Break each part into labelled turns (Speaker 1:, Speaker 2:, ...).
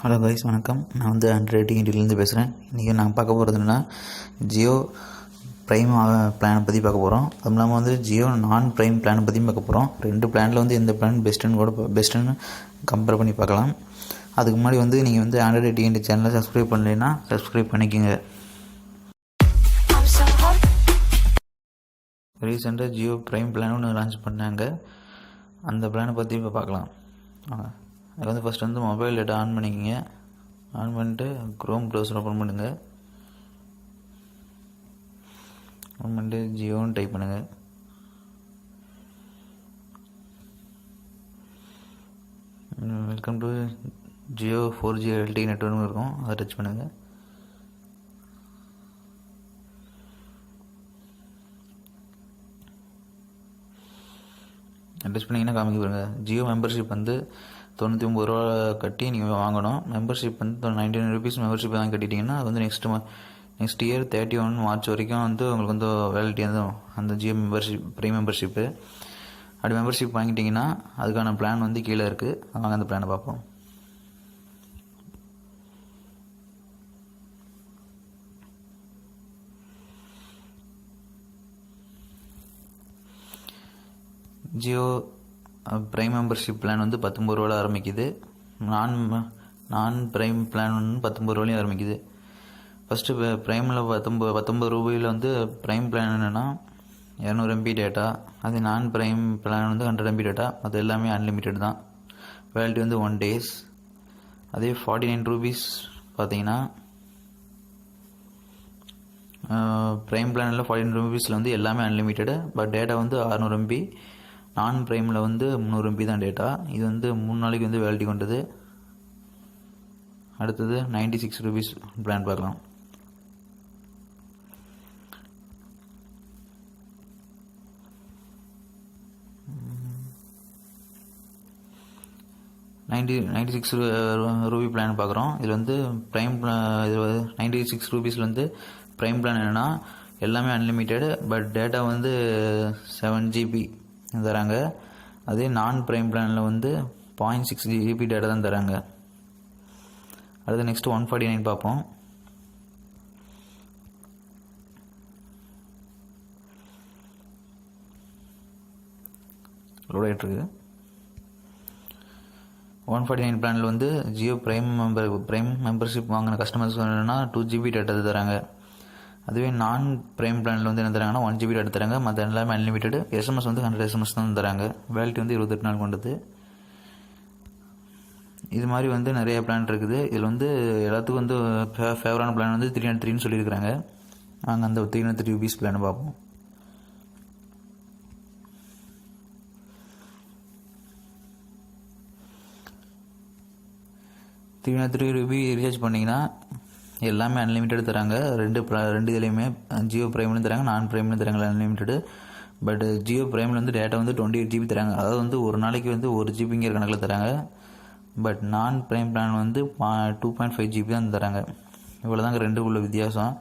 Speaker 1: Hello guys, வணக்கம். நான் வந்து ஆண்ட்ராய்டு இண்டியிலேருந்து பேசுகிறேன். இன்றைக்கி நான் பார்க்க போகிறது என்னென்னா, ஜியோ ப்ரைம் பிளானை பற்றி பார்க்க போகிறோம். அதுவும் இல்லாமல் வந்து ஜியோ நான் ப்ரைம் பிளானை பற்றியும் பார்க்க போகிறோம். ரெண்டு பிளானில் வந்து எந்த பிளான் பெஸ்ட்டுன்னு கம்பேர் பண்ணி பார்க்கலாம். அதுக்கு முன்னாடி வந்து நீங்கள் வந்து ஆண்ட்ராய்டு டிஎன்டி சேனலை சப்ஸ்கிரைப் பண்ணலைன்னா சப்ஸ்கிரைப் பண்ணிக்கோங்க. ரீசெண்டாக ஜியோ ப்ரைம் பிளான் ஒன்று லான்ச் பண்ணாங்க. அந்த பிளானை பற்றி இப்போ பார்க்கலாம். அது வந்து ஃபஸ்ட் வந்து மொபைல் டேட்டா ஆன் பண்ணிக்கோங்க. ஆன் பண்ணிட்டு க்ரோம் ப்ரௌசர் ஓப்பன் பண்ணுங்கள். ஓப்பன் பண்ணிட்டு ஜியோன்னு டைப் பண்ணுங்கள். Welcome to Jio 4G LTE network இருக்கும், அதை டச் பண்ணுங்கள். டச் பண்ணிங்கன்னா காமிக்க பாருங்க. ஜியோ மெம்பர்ஷிப் வந்து 99 ரூபா கட்டி நீங்கள் வாங்கணும். மெம்பர்ஷிப் வந்து 99 ருபீஸ் மெம்பர்ஷிப் வாங்கி கட்டிட்டிங்கன்னா அது வந்து நெக்ஸ்ட் இயர் 31 மார்ச் வரைக்கும் வந்து உங்களுக்கு வந்து வேலிட்டி வந்து அந்த ஜியோ மெம்பர்ஷிப் ப்ரீ மெம்பர்ஷிப்பு. அப்படி மெம்பர்ஷிப் வாங்கிட்டிங்கன்னா அதுக்கான பிளான் வந்து கீழே இருக்குது. வாங்க அந்த பிளானை பார்ப்போம். ஜியோ ப்ரைம் மெம்பர்ஷிப் பிளான் வந்து 19 ரூபாயில் ஆரம்பிக்குது. நான் ப்ரைம் பிளான் வந்து 19 ரூபாயிலையும் ஆரம்பிக்குது. ஃபஸ்ட்டு ப்ரைமில் 19 ரூபாயில் வந்து ப்ரைம் பிளான் என்னென்னா 200 MB டேட்டா. அது நான் ப்ரைம் பிளான் வந்து 100 MB டேட்டா. அது எல்லாமே அன்லிமிட்டெட் தான். வேலிட்டி வந்து 1 days. அதே 49 ரூபீஸ் பார்த்தீங்கன்னா ப்ரைம் பிளானில் 49 ரூபீஸில் வந்து எல்லாமே அன்லிமிட்டெடு. பட் டேட்டா வந்து 600 MB. நான் ப்ரைமில் வந்து 300 MB தான் டேட்டா. இது வந்து 3 நாளைக்கு வந்து வேலிட்டி கொண்டது. அடுத்தது 96 ரூபீஸ் பிளான் பார்க்கலாம். ரூபி பிளான் பார்க்குறோம். இதில் வந்து ப்ரைம் 96 ரூபீஸில் வந்து ப்ரைம் பிளான் என்னென்னா எல்லாமே அன்லிமிட்டெடு. பட் டேட்டா வந்து 7 GB தராங்க. அதே நான் ப்ரைம் பிளானில் வந்து 0.6 GB டேட்டா தான் தராங்க. அடுத்து நெக்ஸ்ட் 149 பார்ப்போம். லோட் ஆகிட்டு இருக்கு. 149 பிளானில் வந்து ஜியோ ப்ரைம் மெம்பர்ஷிப் வாங்கின கஸ்டமர்ஸ் என்னென்னா 2 GB டேட்டா தராங்க. அதுவே நான் ப்ரைம் பிளானில் வந்து என்ன தராங்கன்னா 1 GB டேட்டா தராங்க. மற்ற எல்லாமே அன்லிமிட்டெடு. SMS வந்து 100 SMS தான் தராங்க. வேலிட்டி வந்து 28 நாள் கொண்டது. இது மாதிரி வந்து நிறைய பிளான் இருக்குது. இதில் வந்து எல்லாத்துக்கும் வந்து ஃபேவரான பிளான் வந்து 303ன்னு சொல்லியிருக்கிறாங்க. நாங்கள் அந்த 303 ரூபீஸ் பிளானை பார்ப்போம். ₹303 ரீசார்ஜ் பண்ணிங்கன்னா எல்லாமே அன்லிமிட்டெட் தராங்க. ரெண்டு இதுலேயுமே ஜியோ ப்ரைம்லையும் தராங்க, நான் ப்ரைம்லையும் தராங்க அன்லிமிட்டெடு. பட் ஜியோ ப்ரைமில் வந்து டேட்டா வந்து 28 GB தராங்க. அதாவது வந்து ஒரு நாளைக்கு வந்து 1 GBங்கிற கணக்கில் தராங்க. பட் நான் ப்ரைம் பிளான் வந்து 2.5 GB தான் தராங்க. இவ்வளோ தாங்க ரெண்டுக்குள்ள வித்தியாசம்.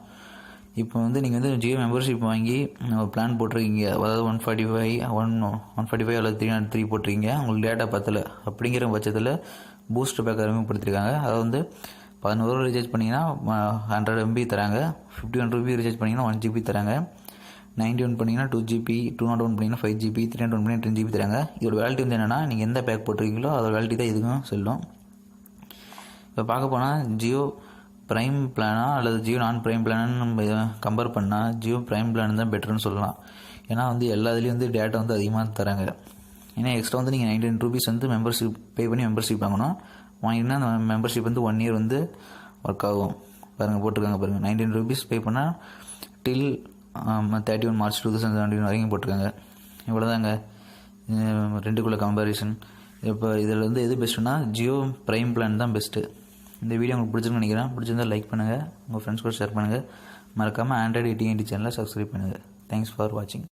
Speaker 1: இப்போ வந்து நீங்கள் வந்து ஜியோ மெம்பர்ஷிப் வாங்கி பிளான் போட்டிருக்கீங்க. அதாவது 145 அல்லது 303 போட்டிருக்கீங்க. உங்களுக்கு டேட்டா பத்தலை அப்படிங்கிற பட்சத்தில் பூஸ்டர் பேக் அறிமுகப்படுத்திருக்காங்க. அதாவது வந்து 11 ரூபா ரீசார்ஜ் பண்ணிங்கன்னா 100 MB தராங்க. 51 ரூபி ரீசார்ஜ் பண்ணிங்கன்னா 1 GB தராங்க. 91 பண்ணிங்கன்னா 2 GB, 201 பண்ணிங்கன்னா 5 GB, 301 பண்ணிங்கன்னா 10 GB தராங்க. இதோட வேலிட்டி வந்து என்னென்னா நீங்கள் எந்த பேக் போட்டிருக்கீங்களோ அதோட வேலிட்டி தான் இதுக்கும் செல்லும். இப்போ பார்க்க போனால் ஜியோ ப்ரைம் பிளானா அல்லது ஜியோ நான் ப்ரைம் பிளானு நம்ம கம்பேர் பண்ணால் ஜியோ ப்ரைம் பிளான் தான் பெட்டர்னு சொல்லலாம். ஏன்னா வந்து எல்லா இதுலேயும் வந்து டேட்டா வந்து அதிகமாக தராங்க. ஏன்னா எக்ஸ்ட்ரா வந்து நீங்கள் 99 ரூபீஸ் வந்து மெம்பர்ஷிப் பே பண்ணி மெம்பர்ஷிப் வாங்கணும். வாங்கினா அந்த மெம்பர்ஷிப் வந்து 1 year வந்து ஒர்க் ஆகும். பாருங்கள் போட்டிருக்காங்க பாருங்கள். 99 ரூபீஸ் பே பண்ணால் டில் 31 மார்ச் 2017 வரைக்கும் போட்டிருக்காங்க. இவ்வளோ தாங்க ரெண்டுக்குள்ள கம்பேரிசன். இப்போ இதில் வந்து எது பெஸ்ட்டுன்னா ஜியோ ப்ரைம் பிளான் தான் பெஸ்ட்டு. இந்த வீடியோ உங்களுக்கு பிடிச்சிருக்குன்னு நினைக்கிறேன். பிடிச்சிருந்தால் லைக் பண்ணுங்கள், உங்கள் ஃப்ரெண்ட்ஸ் கூட ஷேர் பண்ணுங்கள். மறக்காமல் ஆண்ட்ராய்டு டிஎன்டி சேனலை சப்ஸ்கிரைப் பண்ணுங்கள். தேங்க்ஸ் ஃபார் வாட்சிங்.